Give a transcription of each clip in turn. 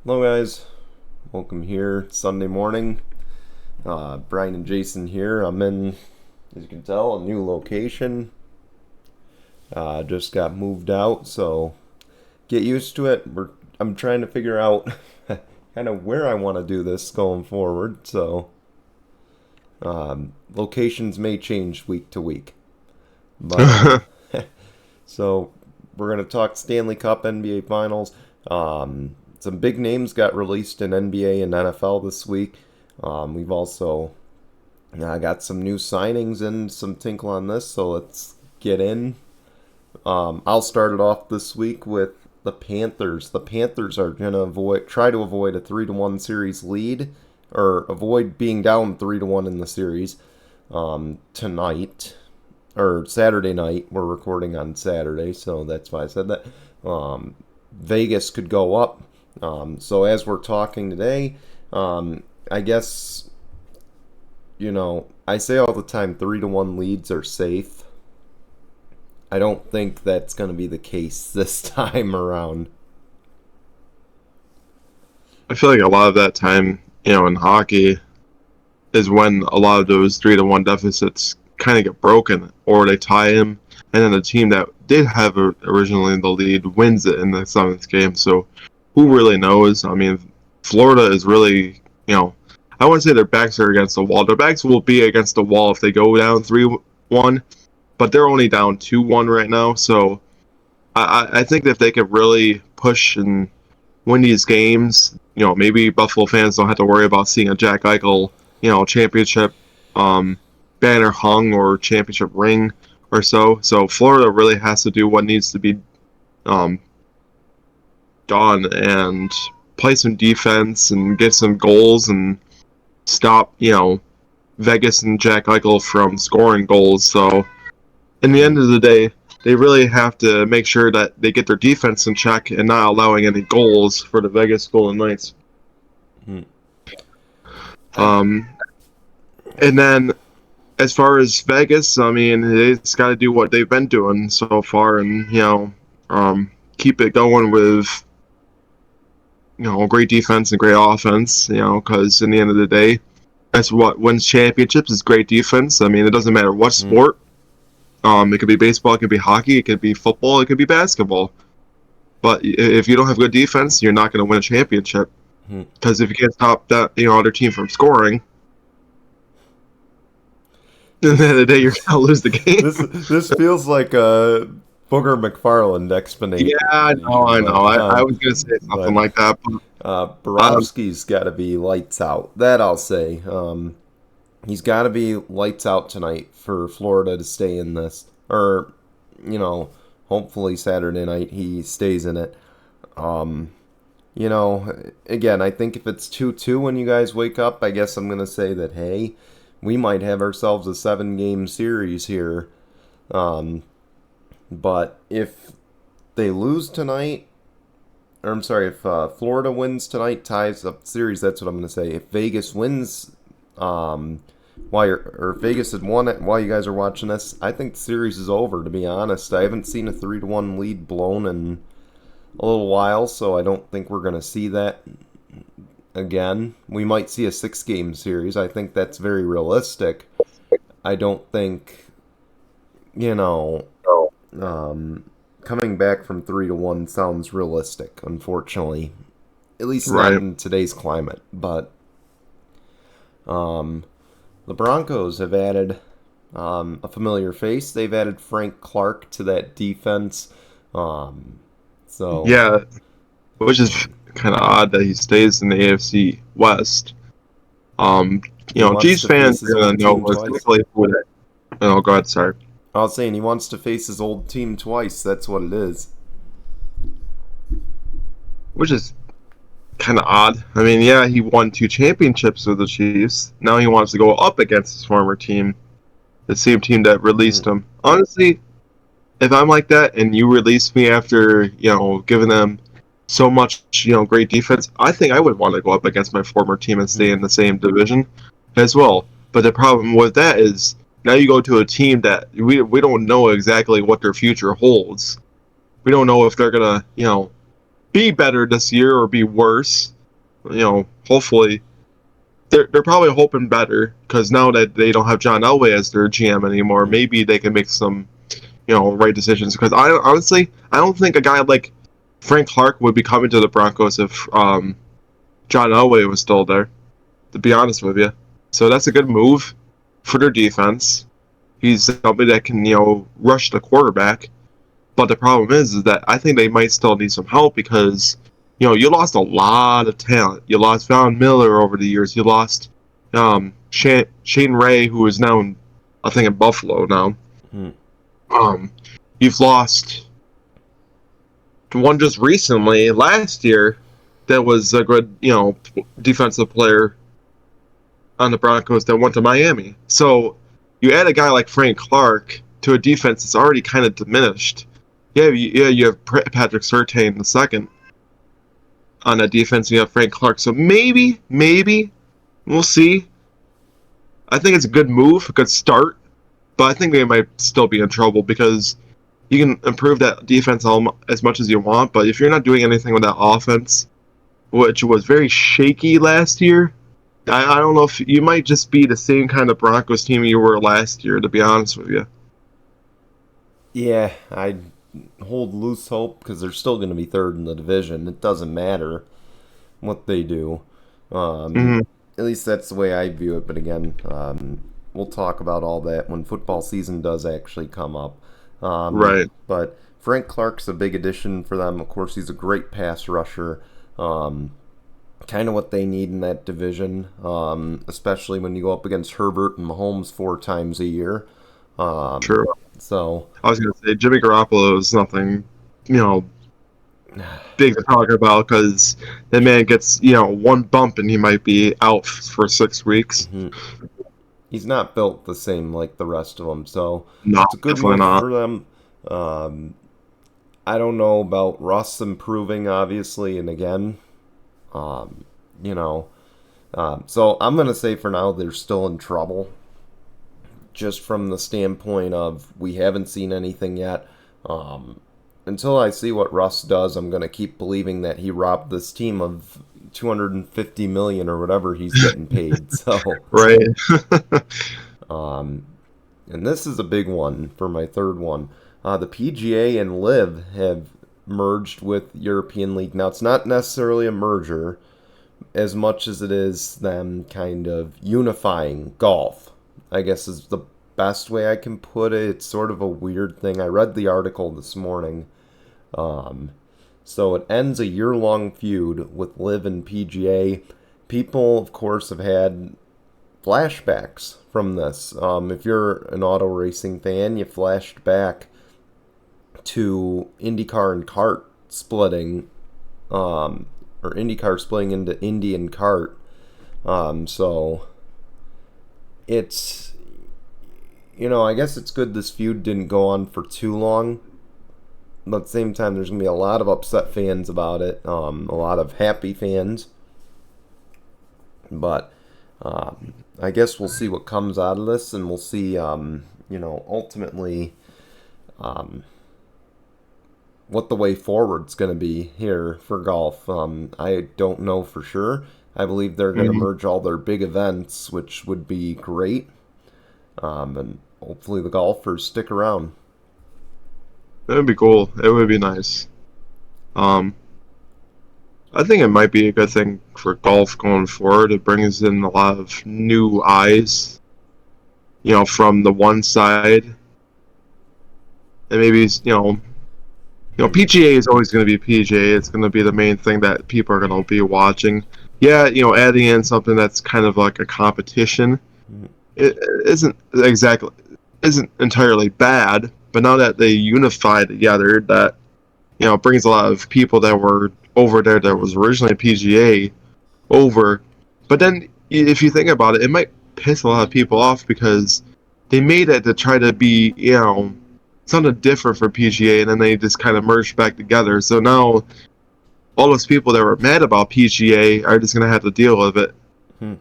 Hello guys, welcome here. It's Sunday morning. Brian and Jason here. I'm in, as you can tell, a new location. Just got moved out, so get used to it. I'm trying to figure out kind of where I want to do this going forward. So locations may change week to week, but so we're gonna talk Stanley Cup, NBA Finals. Some big names got released in NBA and NFL this week. We've also got some new signings and some tinkle on this, so let's get in. I'll start it off this week with the Panthers. The Panthers are gonna try to avoid a 3-1 series lead, or avoid being down 3-1 in the series tonight or Saturday night. We're recording on Saturday, so that's why I said that. Vegas could go up. So as we're talking today, I guess, I say all the time 3-1 leads are safe. I don't think that's going to be the case this time around. I feel like a lot of that time, in hockey, is when a lot of those 3-1 deficits kind of get broken, or they tie them, and then the team that did have originally the lead wins it in the seventh game. So who really knows? I mean, Florida is really, I wouldn't say their backs are against the wall. Their backs will be against the wall if they go down 3-1, but they're only down 2-1 right now. So I think that if they could really push and win these games, maybe Buffalo fans don't have to worry about seeing a Jack Eichel, championship banner hung or championship ring or so. So Florida really has to do what needs to be done and play some defense and get some goals and stop, Vegas and Jack Eichel from scoring goals. So in the end of the day, they really have to make sure that they get their defense in check and not allowing any goals for the Vegas Golden Knights. And then as far as Vegas, I mean, it's got to do what they've been doing so far and, keep it going with, great defense and great offense, because in the end of the day, that's what wins championships is great defense. I mean, it doesn't matter what sport. It could be baseball, it could be hockey, it could be football, it could be basketball. But if you don't have good defense, you're not going to win a championship. Because if you can't stop that, other team from scoring, at the end of the day, you're going to lose the game. This feels like a Booger McFarland explanation. Yeah, I know. I was going to say something like that. Borowski's got to be lights out. That I'll say. He's got to be lights out tonight for Florida to stay in this. Or, hopefully Saturday night he stays in it. Again, I think if it's 2-2 when you guys wake up, I guess I'm going to say that, hey, we might have ourselves a 7-game series here. But if they lose tonight, or I'm sorry, if Florida wins tonight, ties up the series, that's what I'm going to say. If Vegas wins, or if Vegas had won it while you guys are watching this, I think the series is over, to be honest. I haven't seen a 3-1 lead blown in a little while, so I don't think we're going to see that again. We might see a 6-game series. I think that's very realistic. I don't think, coming back from 3-1 sounds realistic, unfortunately. At least not in today's climate. But the Broncos have added a familiar face. They've added Frank Clark to that defense. Yeah, which is kind of odd that he stays in the AFC West. Chiefs fans are going to know exactly who that. Oh, go ahead, sorry. I was saying he wants to face his old team twice. That's what it is. Which is kind of odd. I mean, yeah, he won 2 championships with the Chiefs. Now he wants to go up against his former team, the same team that released him. Honestly, if I'm like that and you release me after, giving them so much, great defense, I think I would want to go up against my former team and stay in the same division as well. But the problem with that is now you go to a team that we don't know exactly what their future holds. We don't know if they're going to, be better this year or be worse. Hopefully they're probably hoping better because now that they don't have John Elway as their GM anymore, Mm. maybe they can make some right decisions. Because I honestly I don't think a guy like Frank Clark would be coming to the Broncos if John Elway was still there. To be honest with you, so that's a good move for their defense. He's somebody that can rush the quarterback. But the problem is that I think they might still need some help because, you lost a lot of talent. You lost Von Miller over the years. You lost Shane Ray, who is now, I think, in Buffalo now. Mm. Um, you've lost one just recently, last year, that was a good, defensive player on the Broncos that went to Miami. So you add a guy like Frank Clark to a defense that's already kind of diminished. You have Patrick Surtain the second on that defense. You have Frank Clark. So maybe we'll see. I think it's a good move, a good start, but I think they might still be in trouble because you can improve that defense as much as you want, but if you're not doing anything with that offense, which was very shaky last year, I don't know if you might just be the same kind of Broncos team you were last year, to be honest with you. Yeah, I hold loose hope because they're still going to be third in the division. It doesn't matter what they do. Um, Mm-hmm. at least that's the way I view it. But again, we'll talk about all that when football season does actually come up. Right. But Frank Clark's a big addition for them. Of course, he's a great pass rusher. Um, kind of what they need in that division, especially when you go up against Herbert and Mahomes 4 times a year. Um, True. so, I was going to say Jimmy Garoppolo is nothing, you know, big to talk about because the man gets, one bump and he might be out for 6 weeks. mhm. He's not built the same like the rest of them. So No, it's a good definitely move not. for them. Um, I don't know about Russ improving, obviously, and again, um, you know, so I'm gonna say for now they're still in trouble, just from the standpoint of we haven't seen anything yet. Um, until I see what Russ does, I'm gonna keep believing that he robbed this team of 250 million or whatever he's getting paid. So, Right. um, and this is a big one for my third one. The PGA and Live have merged with European League. Now it's not necessarily a merger as much as it is them kind of unifying golf, I guess is the best way I can put it. It's sort of a weird thing. I read the article this morning. Um, so it ends a year-long feud with Live and PGA. People, of course, have had flashbacks from this. If you're an auto racing fan, you flashed back to IndyCar and kart splitting, or IndyCar splitting into Indy and kart. So it's, I guess it's good this feud didn't go on for too long. But at the same time, there's going to be a lot of upset fans about it, a lot of happy fans. But I guess we'll see what comes out of this, and we'll see, ultimately what the way forward's going to be here for golf. I don't know for sure. I believe they're going to Mhm. merge all their big events, which would be great. And hopefully the golfers stick around. It would be cool. It would be nice. Um, I think it might be a good thing for golf going forward. It brings in a lot of new eyes, from the one side, and maybe Hmm. PGA is always going to be PGA. It's going to be the main thing that people are going to be watching. Yeah, adding in something that's kind of like a competition, it exactly isn't entirely bad. But now that they unify together, that brings a lot of people that were over there that was originally PGA over. But then, if you think about it, it might piss a lot of people off because they made it to try to be, something different for PGA, and then they just kind of merged back together. So now, all those people that were mad about PGA are just gonna have to deal with it Hmm.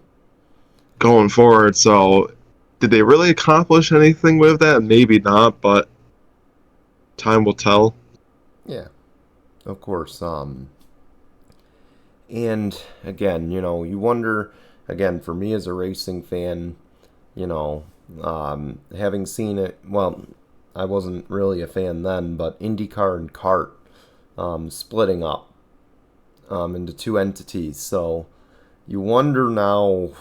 going forward. So, did they really accomplish anything with that? Maybe not, but time will tell. Yeah, of course. And again, you wonder, again, for me as a racing fan, you know, having seen it, well, I wasn't really a fan then, but IndyCar and kart splitting up into two entities. So you wonder now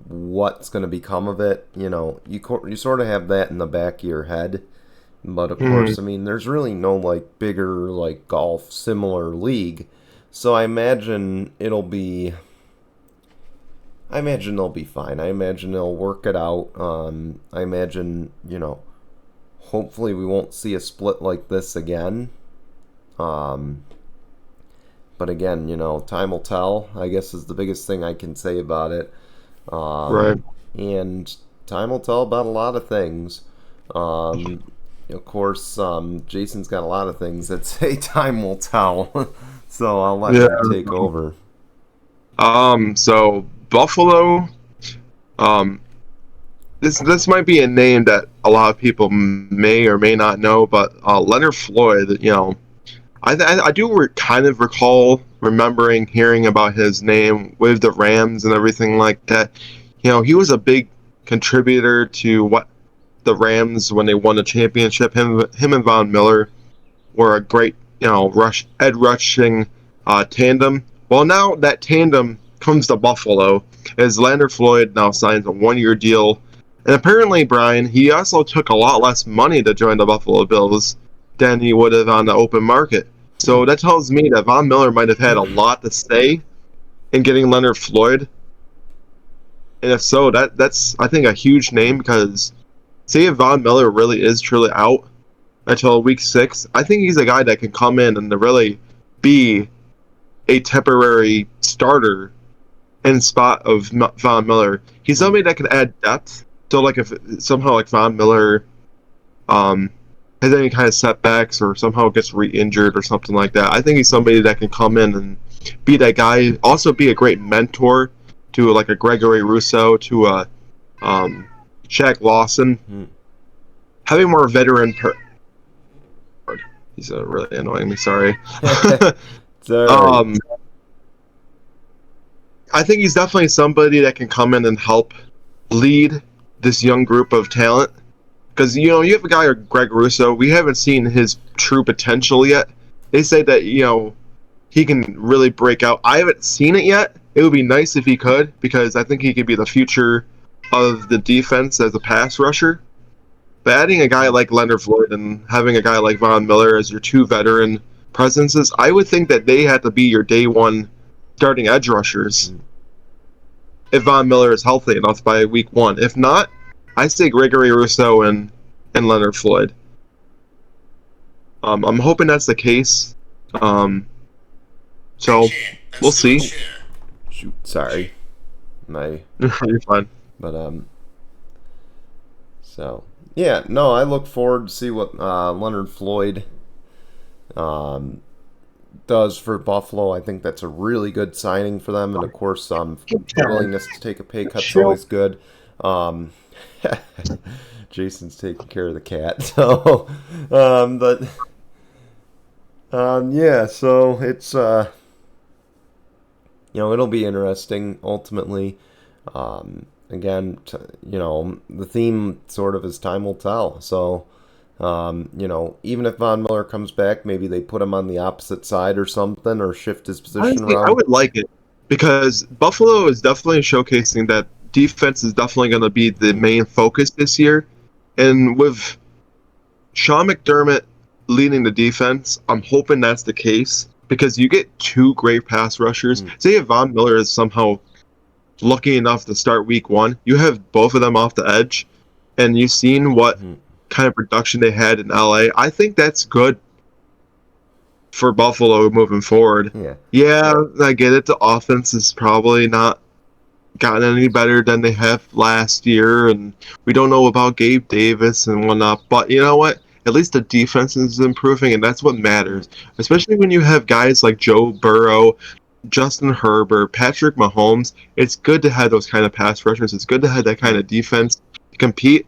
what's going to become of it. You sort of have that in the back of your head. But of Mhm. course, I mean, there's really no like bigger like golf similar league. So I imagine they'll be fine. I imagine they'll work it out. I imagine, hopefully we won't see a split like this again. Um, but again, time will tell, I guess is the biggest thing I can say about it. Right. And time will tell about a lot of things. Um, of course, Jason's got a lot of things that say time will tell. So I'll let Yeah. him take over. So Buffalo. Um, this might be a name that a lot of people may or may not know, but Leonard Floyd. I do kind of recall remembering hearing about his name with the Rams and everything like that. He was a big contributor to what the Rams when they won the championship. Him and Von Miller were a great, edge rushing tandem. Well, now that tandem comes to Buffalo as Leonard Floyd now signs a 1-year deal. And apparently, Brian, he also took a lot less money to join the Buffalo Bills than he would have on the open market. Hmm. So that tells me that Von Miller might have had a lot to say in getting Leonard Floyd. And if so, that's I think a huge name because say if Von Miller really is truly out until week 6, I think he's a guy that can come in and to really be a temporary starter in spot of Von Miller. He's Hmm. somebody that can add depth. So like if somehow like Von Miller um, has any kind of setbacks or somehow gets re-injured or something like that, I think he's somebody that can come in and be that guy. Also be a great mentor to like a Gregory Rousseau, to a Shaq Lawson, Hmm. having more veteran. He's really annoying me. Sorry. It's all right. um, I think he's definitely somebody that can come in and help lead this young group of talent. Because you have a guy like Greg Russo. We haven't seen his true potential yet. They say that he can really break out. I haven't seen it yet. It would be nice if he could because I think he could be the future of the defense as a pass rusher. But adding a guy like Leonard Floyd and having a guy like Von Miller as your two veteran presences, I would think that they had to be your day one starting edge rushers Hmm. if Von Miller is healthy enough by week 1. If not, I say Gregory Rousseau and Leonard Floyd. I'm hoping that's the case. Um, so we'll see. Shoot, sorry. My, You're fine. but so yeah, no, I look forward to see what Leonard Floyd um, does for Buffalo. I think that's a really good signing for them, and of course, the willingness to take a pay cut's always good. Um, Jason's taking care of the cat, so but yeah, so it's it'll be interesting ultimately. Again, the theme sort of is time will tell. So, even if Von Miller comes back, maybe they put him on the opposite side or something, or shift his position Honestly, I around. would like it because Buffalo is definitely showcasing that defense is definitely going to be the Mm, main focus this year. And with Sean McDermott leading the defense, I'm hoping that's the case because you get two great pass rushers. mm, Say if Von Miller is somehow lucky enough to start week 1, you have both of them off the edge, and you've seen what mm, kind of production they had in LA. I think that's good for Buffalo moving forward. yeah. Yeah, I get it. The offense is probably not gotten any better than they have last year, and we don't know about Gabe Davis and whatnot. But you know what? At least the defense is improving, and that's what Mm, matters. Especially when you have guys like Joe Burrow, Justin Herbert, Patrick Mahomes. It's good to have those kind of pass rushers. It's good to have that kind mm, of defense to compete.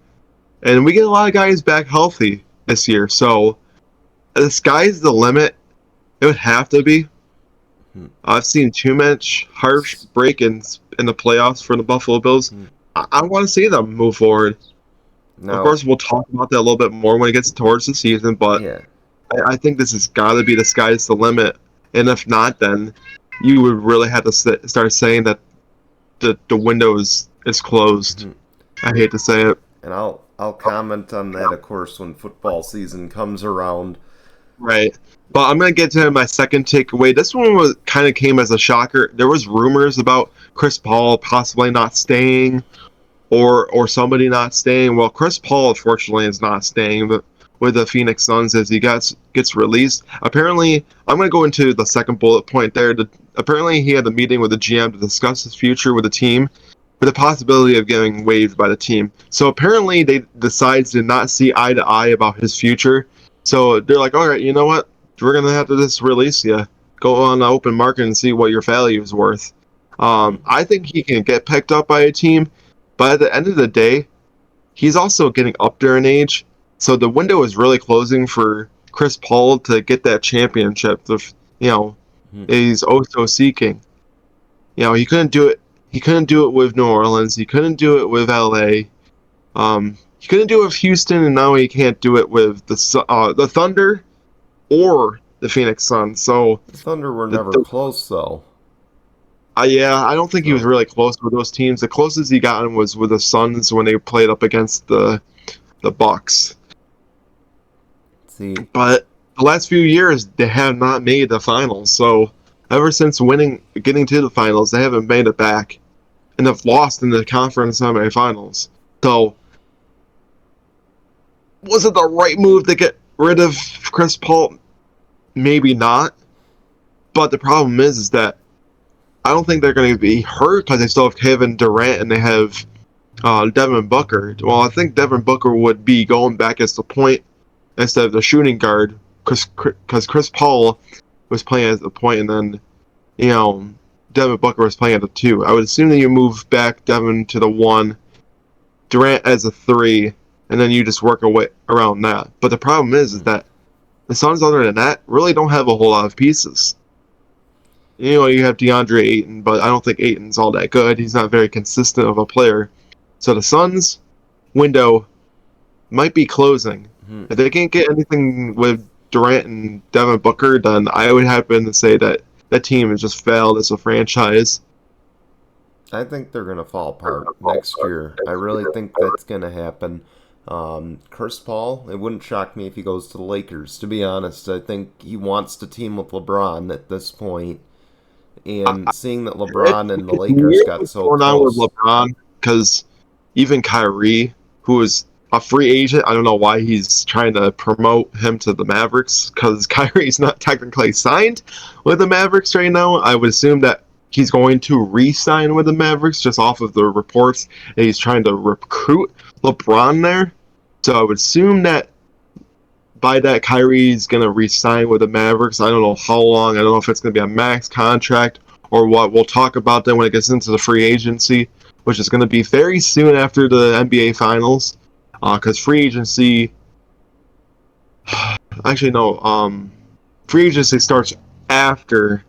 And we get a lot of guys back healthy this year, so the sky's the limit. It would have to be. I've seen too much harsh break-ins in the playoffs for the Buffalo Bills. I want to see them move forward. Of Now, course, we'll talk about that a little bit more when it gets towards the season, but yeah, I think this has got to be the sky's the limit. And if not, then you would really have to start saying that the window is closed. I hate to say it. and I'll comment on that, of course, when football season comes around. Right. But I'm gonna get to my second takeaway. This one was kind of came as a shocker. There was rumors about Chris Paul possibly not staying, or somebody not staying. Well, Chris Paul unfortunately is not staying, but with the Phoenix Suns as he gets released. Apparently, I'm gonna go into the second bullet point there. Apparently, he had a meeting with the GM to discuss his future with the team, with the possibility of getting waived by the team. So apparently, they decides to not see eye to eye about his future. So they're like, all right, you know what? We're gonna have to just release you. Go on the open market and see what your value is worth. I think he can get picked up by a team, but at the end of the day, he's also getting up there in age. So the window is really closing for Chris Paul to get that championship. He's also seeking. He couldn't do it. He couldn't do it with New Orleans. He couldn't do it with LA. He couldn't do it with Houston, and now he can't do it with the Thunder or the Phoenix Suns. So The Thunder were never close, though. yeah, I don't think he was really close with those teams. The closest he gotten was with the Suns when they played up against the Bucks. See, But the last few years, they have not made the finals. So ever since getting to the finals, they haven't made it back, and they've lost in the conference semifinals. So was it the right move to get rid of Chris Paul? Maybe not. But the problem is that I don't think they're going to be hurt because they still have Kevin Durant and they have Devin Booker. Well, I think Devin Booker would be going back as the point instead of the shooting guard because Chris Paul was playing as the point, and then Devin Booker was playing at the 2. I would assume that you move back Devin to the 1, Durant as a 3, and then you just work away around that. But the problem is that the Suns, other than that, really don't have a whole lot of pieces. You have DeAndre Ayton, but I don't think Ayton's all that good. He's not very consistent of a player. So the Suns' window might be closing. If they can't get anything with Durant and Devin Booker, then I would happen to say that that team has just failed as a franchise. I think they're going to fall apart next year. I really think that's going to happen. Chris Paul, it wouldn't shock me if he goes to the Lakers, to be honest. I think he wants to team with LeBron at this point. And seeing that LeBron and the Lakers got so going on with close. LeBron, because even Kyrie, who is a free agent, I don't know why he's trying to promote him to the Mavericks, because Kyrie's not technically signed with the Mavericks right now. I would assume that he's going to re-sign with the Mavericks just off of the reports, and he's trying to recruit LeBron there. So I would assume that by that, Kyrie's going to re-sign with the Mavericks. I don't know how long. I don't know if it's going to be a max contract or what. We'll talk about that when it gets into the free agency, which is going to be very soon after the NBA Finals. Because free agency... Actually, no. Free agency starts after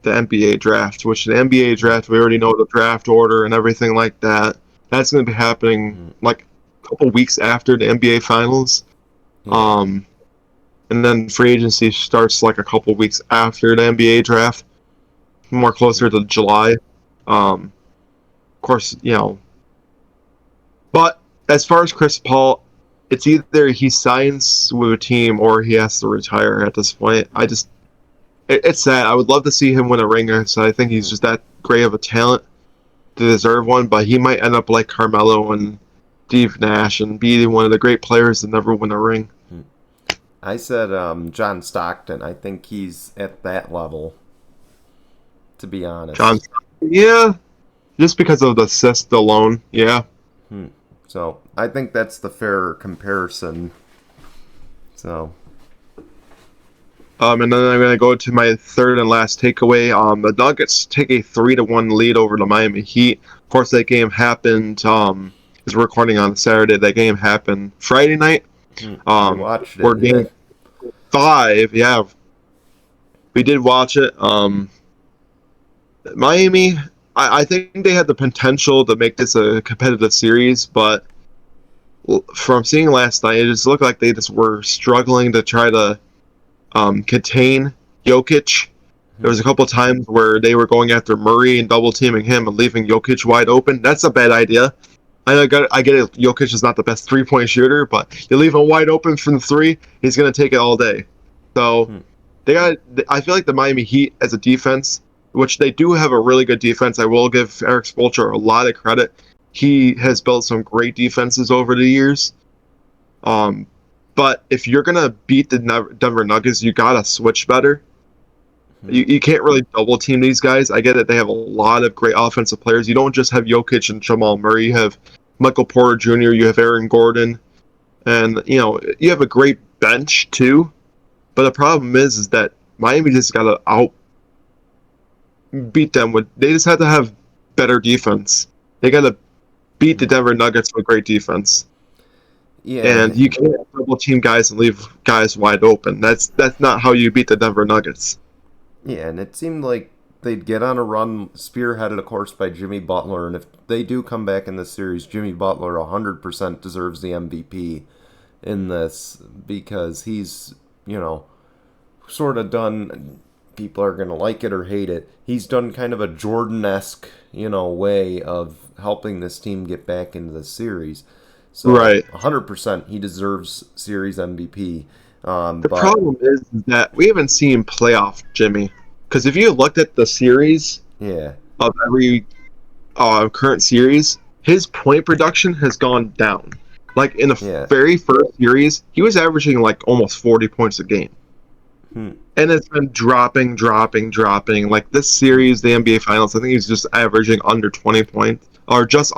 the NBA draft, which the NBA draft, we already know the draft order and everything like that. That's going to be happening like a couple weeks after the NBA Finals. And then free agency starts like a couple weeks after the NBA draft, more closer to July. Of course, But as far as Chris Paul, it's either he signs with a team or he has to retire at this point. It's sad. I would love to see him win a ring, so I think he's just that great of a talent to deserve one, but he might end up like Carmelo and Steve Nash and be one of the great players to never win a ring. I said John Stockton. I think he's at that level, to be honest. Yeah, just because of the assist alone, yeah. So I think that's the fairer comparison. So. And then I'm going to go to my third and last takeaway. The Nuggets take a 3-1 lead over the Miami Heat. Of course, that game happened. Is recording on Saturday. That game happened Friday night. Watched it. We're game 5. Yeah, we did watch it. Miami, I think they had the potential to make this a competitive series, but from seeing last night, it just looked like they just were struggling to try to contain Jokic. There was a couple of times where they were going after Murray and double teaming him and leaving Jokic wide open. That's a bad idea. I get it. Jokic is not the best 3-point shooter, but you leave him wide open from the three, he's going to take it all day. So they got. I feel like the Miami Heat as a defense, which they do have a really good defense. I will give Eric Spoelstra a lot of credit. He has built some great defenses over the years. But if you're gonna beat the Denver Nuggets, you gotta switch better. You can't really double team these guys. I get it; they have a lot of great offensive players. You don't just have Jokic and Jamal Murray. You have Michael Porter Jr. You have Aaron Gordon, and you have a great bench too. But the problem is that Miami just gotta out beat them with. They just have to have better defense. They gotta beat the Denver Nuggets with great defense. Yeah, And you can't double team guys and leave guys wide open. That's not how you beat the Denver Nuggets. yeah, and it seemed like they'd get on a run, spearheaded, of course, by Jimmy Butler. And if they do come back in this series, Jimmy Butler 100% deserves the MVP in this because he's, sort of done. People are going to like it or hate it. He's done kind of a Jordan-esque, way of helping this team get back into the series. So Right. 100% he deserves series MVP. The problem is that we haven't seen playoff Jimmy. Because if you looked at the series yeah, of every current series, his point production has gone down. Like in the very first series, he was averaging like almost 40 points a game. And it's been dropping. Like this series, the NBA Finals, I think he's just averaging under 20 points, or just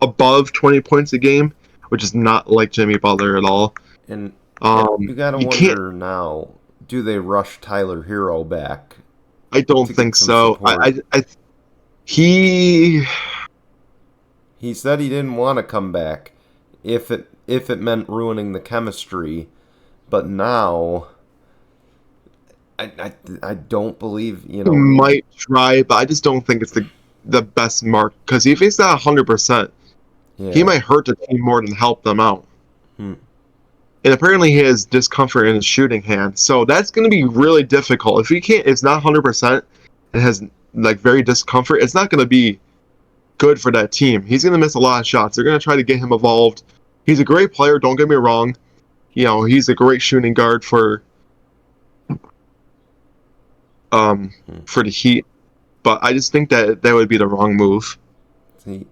above 20 points a game, which is not like Jimmy Butler at all. And you gotta wonder now, do they rush Tyler Hero back? I don't think so. He said he didn't want to come back if it meant ruining the chemistry, but now I don't believe He might try, but I just don't think it's the best mark, because if he's not 100%, he might hurt the team more than help them out. And apparently he has discomfort in his shooting hand, so that's going to be really difficult. If it's not 100%, it has like very discomfort, it's not going to be good for that team. He's going to miss a lot of shots. They're going to try to get him involved. He's a great player, don't get me wrong. He's a great shooting guard for the Heat, but I just think that would be the wrong move. See,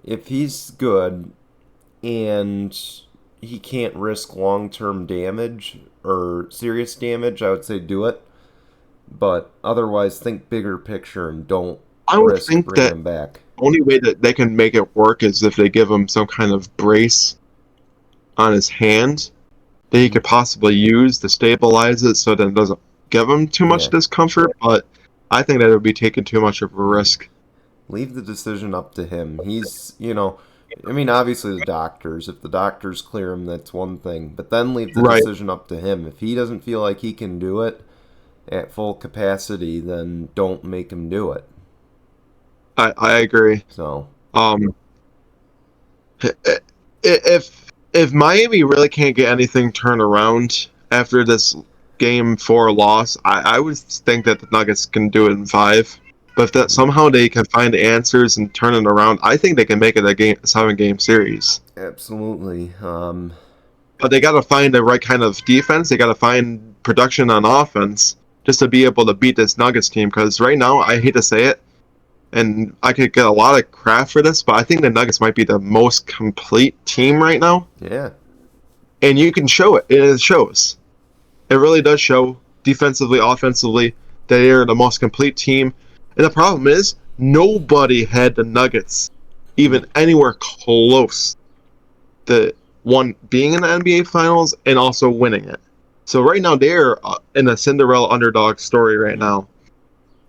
if he's good and he can't risk long-term damage or serious damage, I would say do it. But otherwise, think bigger picture and don't risk bringing him back. The only way that they can make it work is if they give him some kind of brace on his hand that he could possibly use to stabilize it so that it doesn't give him too much discomfort, but I think that would be taking too much of a risk. Leave the decision up to him. He's, obviously the doctors. If the doctors clear him, that's one thing. But then leave the decision up to him. If he doesn't feel like he can do it at full capacity, then don't make him do it. I agree. So, if Miami really can't get anything turned around after this Game 4 loss, I would think that the Nuggets can do it in 5. But if that somehow they can find the answers and turn it around, I think they can make it a 7-game series. Absolutely. But they got to find the right kind of defense. They got to find production on offense just to be able to beat this Nuggets team. Because right now, I hate to say it, and I could get a lot of crap for this, but I think the Nuggets might be the most complete team right now. Yeah. And you can show it. It shows. It really does show, defensively, offensively, that they're the most complete team. And the problem is, nobody had the Nuggets even anywhere close to one being in the NBA Finals and also winning it. So right now, they're in a Cinderella underdog story right now.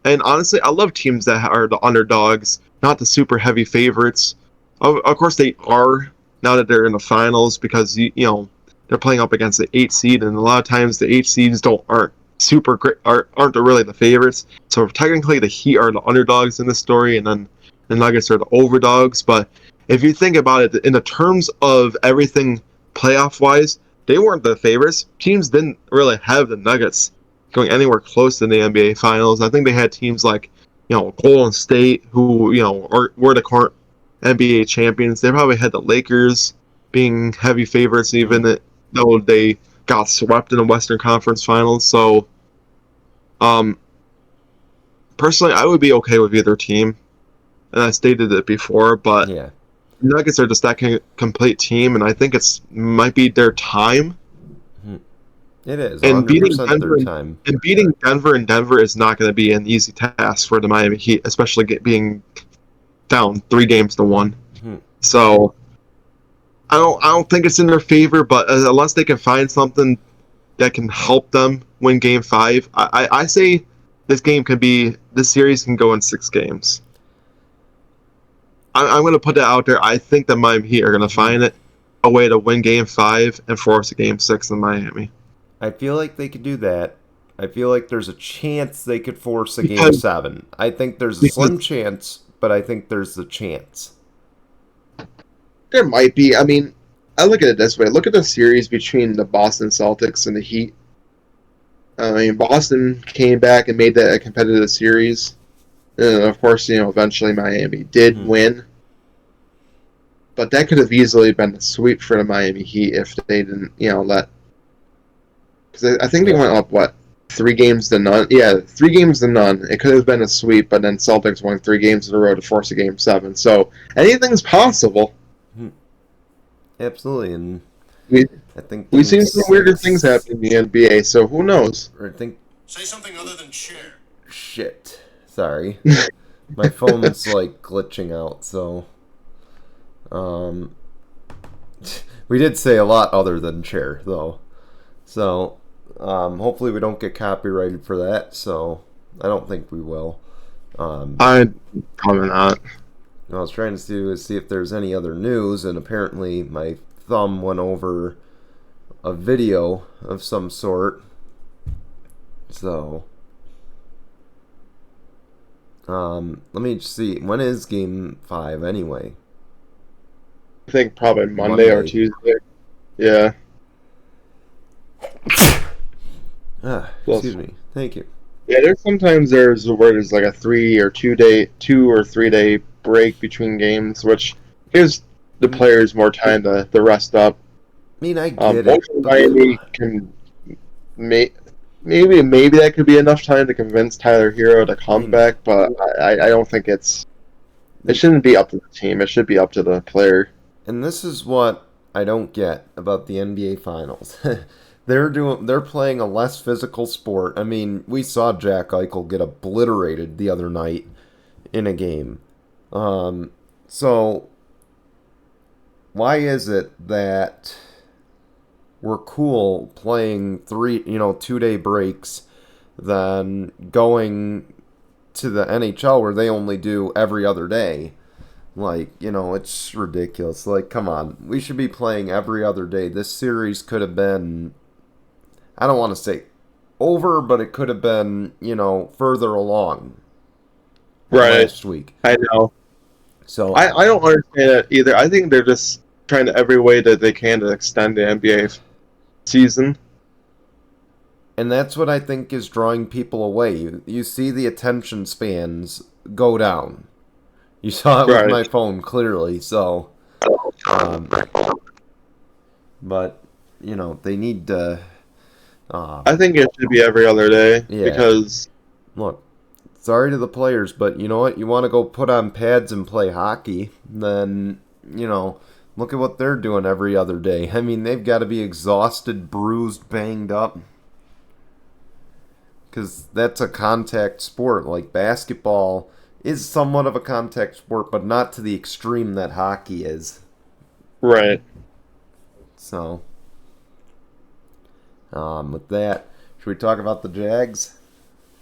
And honestly, I love teams that are the underdogs, not the super heavy favorites. Of course, they are now that they're in the finals because they're playing up against the 8 seed, and a lot of times the 8 seeds aren't super great, aren't really the favorites. So technically, the Heat are the underdogs in this story, and then the Nuggets are the overdogs. But if you think about it, in the terms of everything playoff wise, they weren't the favorites. Teams didn't really have the Nuggets going anywhere close to the NBA Finals. I think they had teams like, Golden State, who were the current NBA champions. They probably had the Lakers being heavy favorites, even though they got swept in the Western Conference Finals. So, personally, I would be okay with either team, and I stated it before. But Yeah. Nuggets are just that complete team, and I think it's might be their time. It is And 100% their time. beating Denver in Denver is not going to be an easy task for the Miami Heat, especially being down 3-1. So I don't think it's in their favor, but unless they can find something that can help them win Game 5, I say this series can go in 6 games. I'm going to put that out there. I think the Miami Heat are going to find a way to win Game 5 and force a Game 6 in Miami. I feel like they could do that. I feel like there's a chance they could force a Game 7. I think there's a slim chance, but I think there's a chance. There might be. I mean, I look at it this way. Look at the series between the Boston Celtics and the Heat. I mean, Boston came back and made that a competitive series. And of course, eventually Miami did win. But that could have easily been a sweep for the Miami Heat if they didn't, let... Because I think they went up, 3-0? Yeah, 3-0. It could have been a sweep, but then Celtics won 3 games in a row to force a Game 7. So anything's possible. Absolutely, and I think we've seen some weirder things happen in the NBA, so who knows? Say something other than chair. Shit. Sorry. My phone's glitching out, so we did say a lot other than chair though. So hopefully we don't get copyrighted for that, so I don't think we will. I probably not. What I was trying to do is see if there's any other news, and apparently my thumb went over a video of some sort. So, let me see. When is Game 5 anyway? I think probably Monday or Tuesday. Yeah. Excuse me. Thank you. Yeah, there's where there's like a 2 or 3 day break between games, which gives the players more time to rest up. I mean, I get it. Miami can maybe that could be enough time to convince Tyler Hero to come back, but I don't think it shouldn't be up to the team. It should be up to the player. And this is what I don't get about the NBA Finals. They're playing a less physical sport. I mean, we saw Jack Eichel get obliterated the other night in a game. So why is it that we're cool playing 2-day breaks than going to the NHL where they only do every other day? It's ridiculous. Come on. We should be playing every other day. This series could have been, I don't want to say over, but it could have been, further along. Right. Last week. I know. So I don't understand it either. I think they're just trying to every way that they can to extend the NBA season. And that's what I think is drawing people away. You see the attention spans go down. You saw it with my phone clearly, so but they need to I think it should be every other day because look, sorry to the players, but you know what? You want to go put on pads and play hockey, then look at what they're doing every other day. I mean, they've got to be exhausted, bruised, banged up. Because that's a contact sport. Like basketball is somewhat of a contact sport, but not to the extreme that hockey is. Right. So, with that, should we talk about the Jags?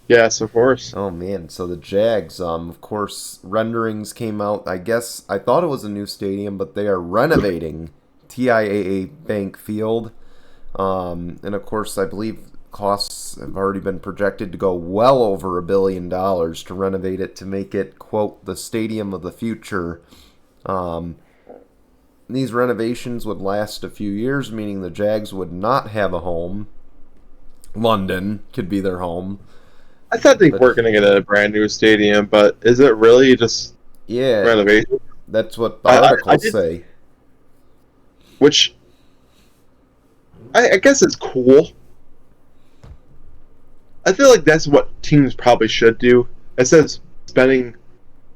Yes, of course. Oh, man. So the Jags, of course, renderings came out. I thought it was a new stadium, but they are renovating TIAA Bank Field. And, of course, I believe costs have already been projected to go well over $1 billion to renovate it to make it, quote, the stadium of the future. These renovations would last a few years, meaning the Jags would not have a home. London could be their home. I thought they were going to get a brand new stadium, but is it really just renovation? That's what the articles say. Which I guess it's cool. I feel like that's what teams probably should do. Instead of spending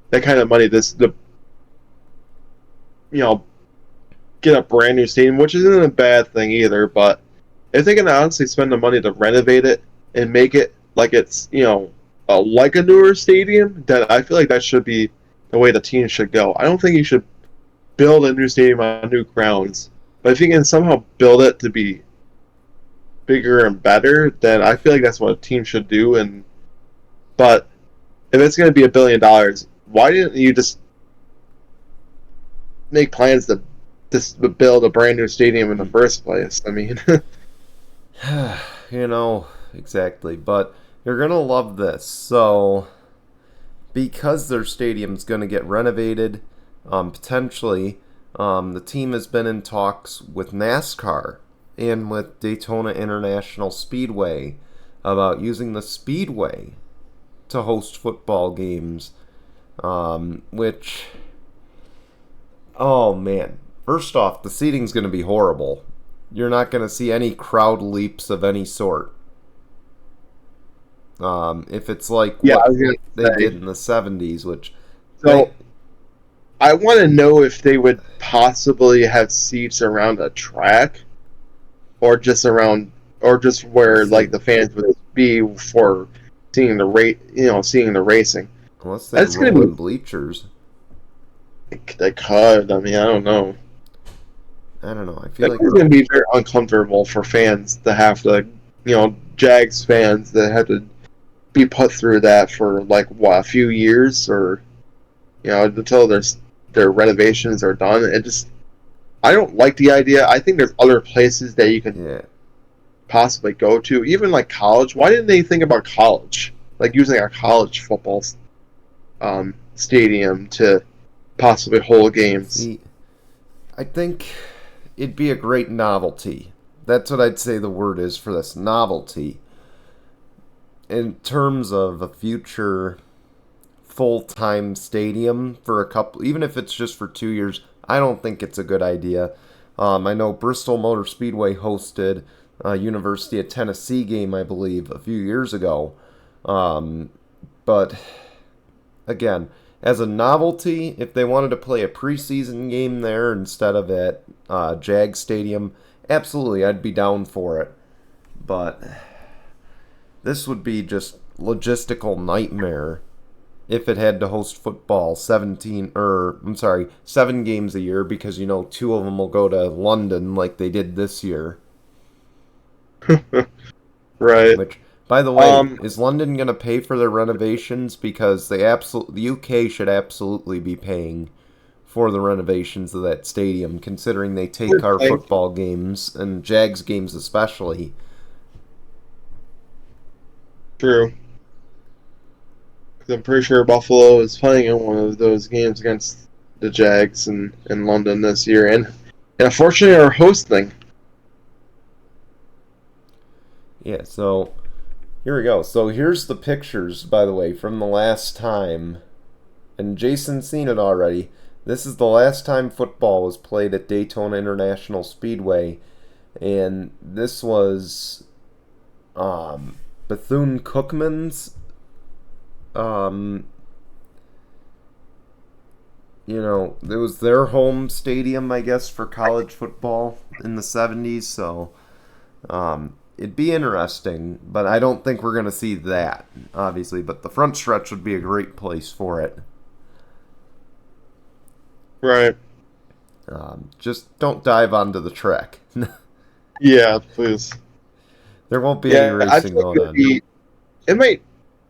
that kind of money, get a brand new stadium, which isn't a bad thing either, but if they can honestly spend the money to renovate it and make it like it's, like a newer stadium, then I feel like that should be the way the team should go. I don't think you should build a new stadium on new grounds. But if you can somehow build it to be bigger and better, then I feel like that's what a team should do. But if it's going to be $1 billion, why didn't you just make plans to build a brand new stadium in the first place? I mean, exactly. But you're going to love this. So, because their stadium's going to get renovated, potentially, the team has been in talks with NASCAR and with Daytona International Speedway about using the Speedway to host football games, which, oh man, first off, the seating's going to be horrible. You're not going to see any crowd leaps of any sort. If it's like what they did in the 70s, which... So, I want to know if they would possibly have seats around a track, or just where like the fans would be for seeing the racing. Unless they're rolling bleachers. They could. I mean, I don't know. I don't know. I feel like it's going to be very uncomfortable for fans to have to, Jags fans that have to be put through that for like a few years, or until their renovations are done. I don't like the idea. I think there's other places that you can possibly go to, even like college. Why didn't they think about college, like using a college football stadium to possibly hold games? See, I think it'd be a great novelty. That's what I'd say the word is for this, novelty. In terms of a future full-time stadium for a couple, even if it's just for 2 years, I don't think it's a good idea. I know Bristol Motor Speedway hosted a University of Tennessee game, I believe, a few years ago. But again, as a novelty, if they wanted to play a preseason game there instead of at Jags Stadium, absolutely, I'd be down for it. But this would be just logistical nightmare if it had to host football 7 games a year, because 2 of them will go to London like they did this year. Right. Which, by the way, is London going to pay for their renovations? Because the UK should absolutely be paying for the renovations of that stadium, considering they take our football games, and Jags games especially. True. I'm pretty sure Buffalo is playing in one of those games against the Jags in London this year, and unfortunately are hosting. Yeah, so here we go. So here's the pictures, by the way, from the last time. And Jason's seen it already. This is the last time football was played at Daytona International Speedway. And this was Bethune-Cookman's it was their home stadium, I guess, for college football in the 70s, so it'd be interesting, but I don't think we're going to see that, obviously, but the front stretch would be a great place for it. Right. Just don't dive onto the track. Yeah, please. There won't be any racing going on.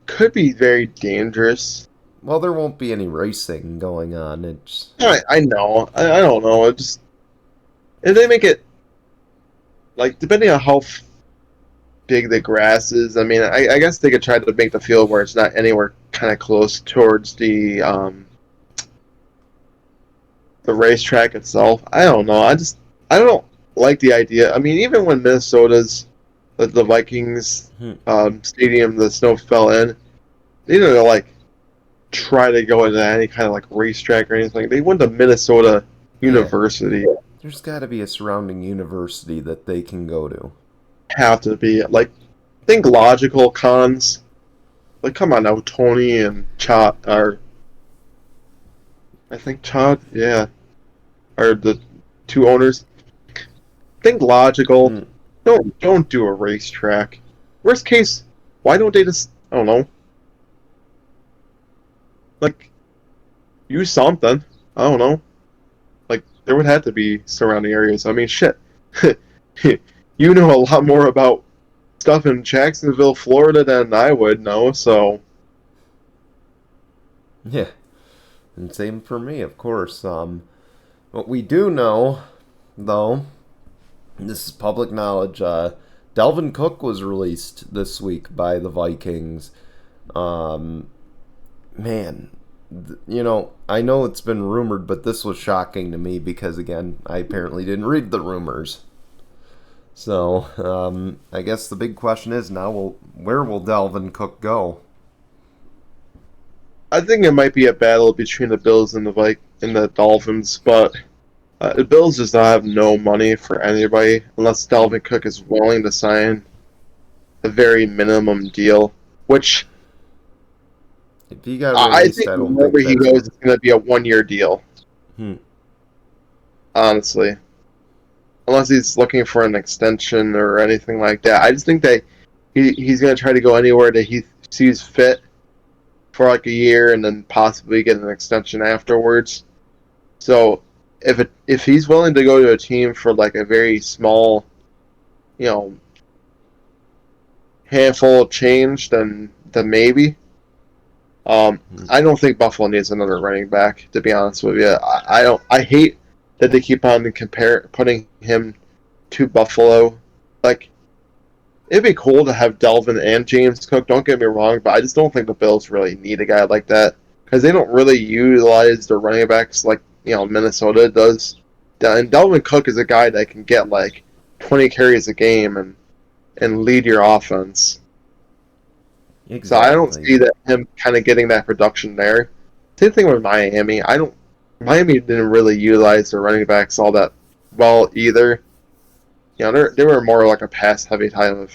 Could be very dangerous. Well, there won't be any racing going on. I know. I don't know. If they make it, like, depending on how big the grass is. I mean, I guess they could try to make the field where it's not anywhere kind of close towards the racetrack itself. I don't know. I don't like the idea. I mean, even when the Vikings stadium, the snow fell in, they didn't like try to go into any kind of like racetrack or anything. They went to Minnesota University. There's got to be a surrounding university that they can go to. Have to be like think logical cons. Like, come on now, Tony and Chad are. I think Chad, yeah, are the two owners. Think logical. Don't do a racetrack. Worst case, why don't they just I don't know. Like use something. I don't know. Like there would have to be surrounding areas. I mean shit. You know a lot more about stuff in Jacksonville, Florida than I would know, so Yeah. And same for me, of course. What we do know, though, this is public knowledge, Dalvin Cook was released this week by the Vikings. Man, I know it's been rumored, but this was shocking to me because, again, I apparently didn't read the rumors. So, I guess the big question is now, where will Dalvin Cook go? I think it might be a battle between the Bills and the Dolphins, but the Bills just have no money for anybody unless Dalvin Cook is willing to sign a very minimum deal, which If he got I released, think I don't wherever think he that's goes, it's going to be a 1-year deal. Honestly, unless he's looking for an extension or anything like that, I just think that he's going to try to go anywhere that he sees fit for like a year and then possibly get an extension afterwards. So if he's willing to go to a team for like a very small, handful of change, then maybe. I don't think Buffalo needs another running back, to be honest with you. I don't. I hate that they keep on putting him to Buffalo. Like, it'd be cool to have Dalvin and James Cook. Don't get me wrong, but I just don't think the Bills really need a guy like that because they don't really utilize their running backs like Minnesota does. And Dalvin Cook is a guy that can get like 20 carries a game and lead your offense. Exactly. So I don't see that him kind of getting that production there. Same thing with Miami. Miami didn't really utilize their running backs all that well either. They were more like a pass-heavy type of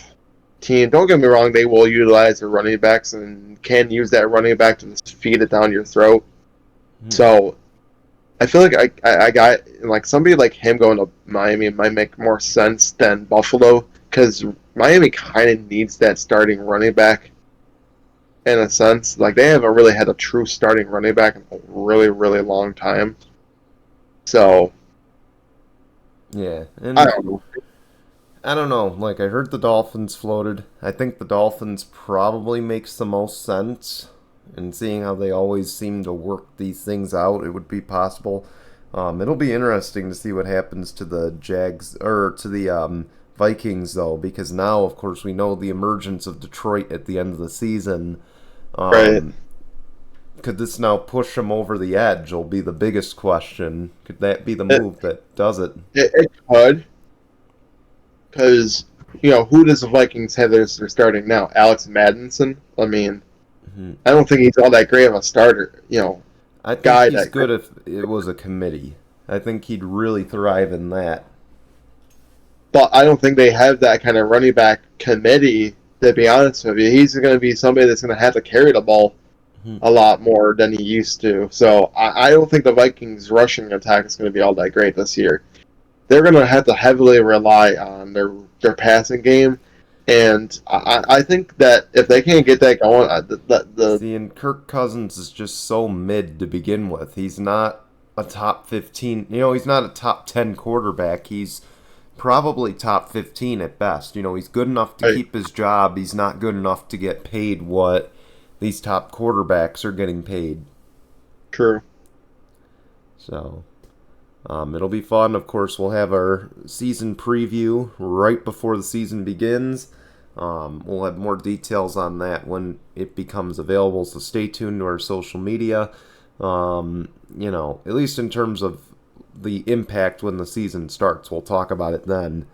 team. Don't get me wrong; they will utilize their running backs and can use that running back to just feed it down your throat. So I feel like I got like somebody like him going to Miami might make more sense than Buffalo because Miami kind of needs that starting running back. In a sense, like they haven't really had a true starting running back in a really, really long time. So, yeah, and I don't know. I don't know. Like I heard the Dolphins floated. I think the Dolphins probably makes the most sense. And seeing how they always seem to work these things out, it would be possible. It'll be interesting to see what happens to the Jags or to the Vikings though, because now, of course, we know the emergence of Detroit at the end of the season. Right. Could this now push them over the edge? Will be the biggest question. Could that be the move that does it? It could, because who does the Vikings have they're starting now? Alex Madison. I mean, I don't think he's all that great of a starter. I think he's good if it was a committee. I think he'd really thrive in that. But I don't think they have that kind of running back committee. To be honest with you, he's going to be somebody that's going to have to carry the ball a lot more than he used to. So I don't think the Vikings' rushing attack is going to be all that great this year. They're going to have to heavily rely on their passing game, and I think that if they can't get that going, See, and Kirk Cousins is just so mid to begin with. He's not a top 15. He's not a top 10 quarterback. He's probably top 15 at best. He's good enough to keep his job. He's not good enough to get paid what these top quarterbacks are getting paid. True. So, it'll be fun. Of course, we'll have our season preview right before the season begins. We'll have more details on that when it becomes available, so stay tuned to our social media. At least in terms of the impact when the season starts. We'll talk about it then.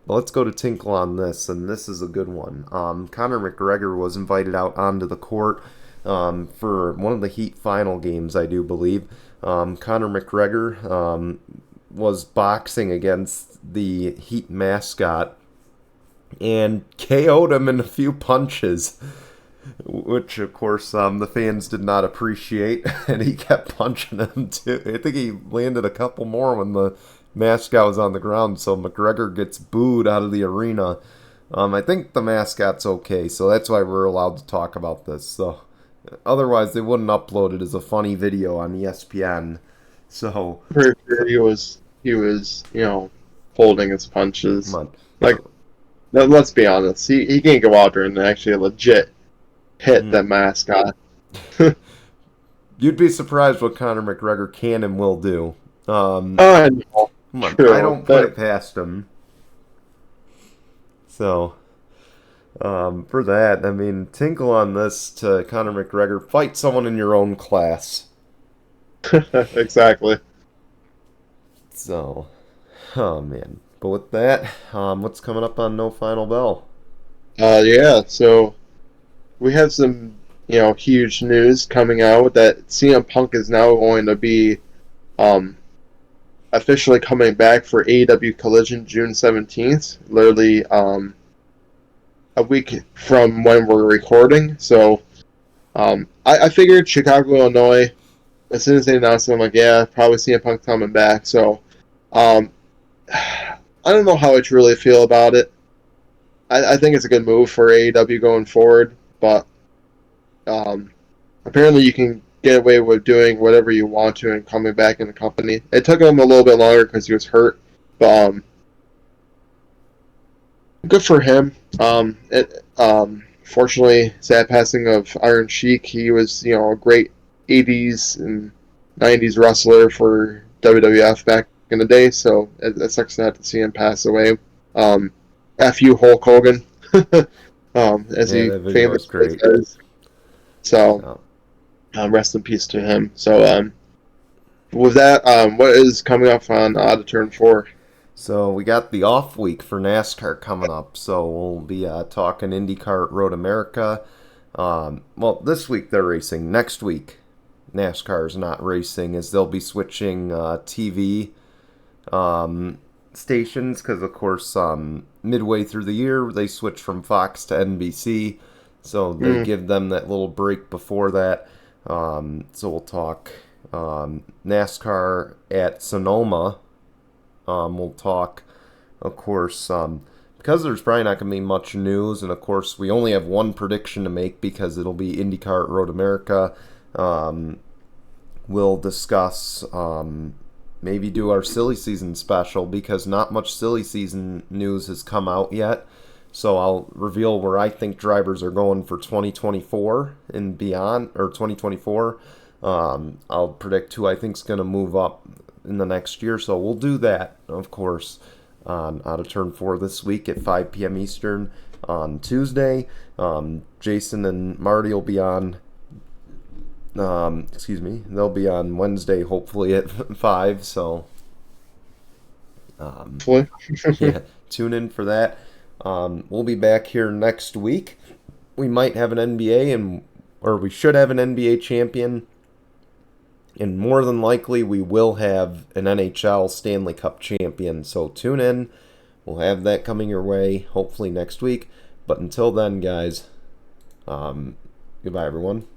But let's go to Tinkle on this, and this is a good one. Conor McGregor was invited out onto the court for one of the Heat final games, I do believe. Conor McGregor was boxing against the Heat mascot and KO'd him in a few punches, which, of course, the fans did not appreciate, and he kept punching him, too. I think he landed a couple more when the mascot was on the ground, so McGregor gets booed out of the arena. I think the mascot's okay, so that's why we're allowed to talk about this. So otherwise, they wouldn't upload it as a funny video on ESPN. So Pretty sure he was, holding his punches. come on. Like, let's be honest, he can't go out there and actually legit hit the mascot. You'd be surprised what Conor McGregor can and will do. I know. Come on, True, I don't put it past him. So, for that, I mean, tinkle on this to Conor McGregor. Fight someone in your own class. Exactly. So, oh man. But with that, what's coming up on No Final Bell? Yeah, so we have some, huge news coming out that CM Punk is now going to be officially coming back for AEW Collision June 17th, literally a week from when we're recording. So I figured Chicago, Illinois, as soon as they announced it, I'm like, yeah, probably CM Punk coming back. So I don't know how I truly feel about it. I think it's a good move for AEW going forward, but apparently you can get away with doing whatever you want to and coming back in the company. It took him a little bit longer because he was hurt, but good for him. Fortunately, sad passing of Iron Sheik. He was, a great 80s and 90s wrestler for WWF back in the day, so it sucks to have to see him pass away. F you, Hulk Hogan, as he famously says. So, rest in peace to him. So, with that, what is coming up on Out of Turn 4? So we got the off week for NASCAR coming up. So we'll be talking IndyCar at Road America. Well, this week they're racing. Next week, NASCAR is not racing, as they'll be switching TV stations because, of course, midway through the year they switch from Fox to NBC. So they give them that little break before that. So we'll talk NASCAR at Sonoma. We'll talk, of course, because there's probably not going to be much news, and of course we only have one prediction to make because it'll be IndyCar at Road America. We'll discuss, maybe do our silly season special because not much silly season news has come out yet. So I'll reveal where I think drivers are going for 2024 and beyond, or 2024. I'll predict who I think is going to move up in the next year. So we'll do that, of course, on Out of Turn 4 this week at 5 p.m. Eastern on Tuesday. Jason and Marty will be on, they'll be on Wednesday, hopefully at 5. So, yeah, tune in for that. We'll be back here next week. We might have an NBA or we should have an NBA champion. And more than likely, we will have an NHL Stanley Cup champion. So tune in. We'll have that coming your way, hopefully next week. But until then, guys, goodbye, everyone.